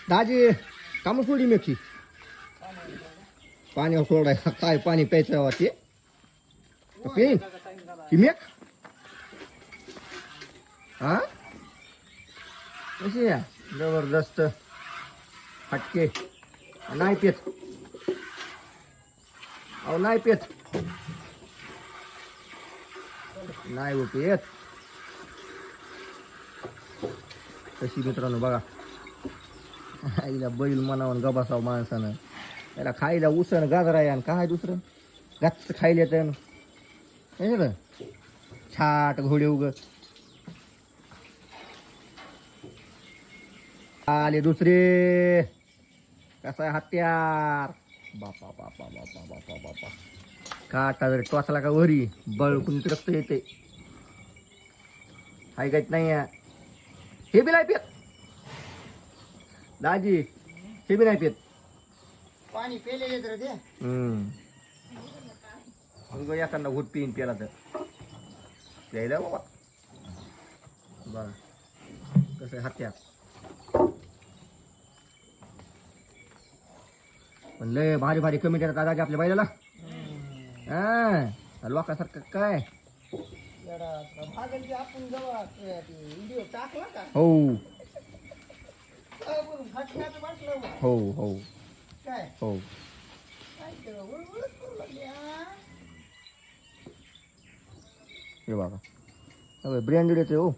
दाजी कामं सोडी मेची पाण्यावर सोडाय काय पाणी प्यायचं वाटते पेन ही मेक हा कशी आहे जबरदस्त हटके नाही पेत अहो नाही पेत नाही हो पेत कशी मित्रांनो बघा आईला बैल म्हणावून गबासाव माणसानं त्याला खायला उसण गाजरा आहे आणि काय दुसरं गच्च खायला येतं ना छाट घोडे उग आले दुसरे कसा आहे हत्यार बापा बापा बापा बापा बापा काटा जर टोचला का वरी बळकून रक्त येते हाय काहीच नाही हे बी नाही पेत दाजी हे बी नाही पेत पाणी पेलेले तर ते एखादा घुट पिन प्याला तर द्यायला बाबा बघा कसं आहे हत्यार पण लय भारी भारी कमी देतात दादाजी आपल्या बैलाला हा लोकांसारखं काय आपण जेव्हा व्हिडिओ टाकला का हो फटण्याचं वाटलं हो हो काय हो काय केलं उळउळच करू लागली हे बघा ब्रँडेड येते हो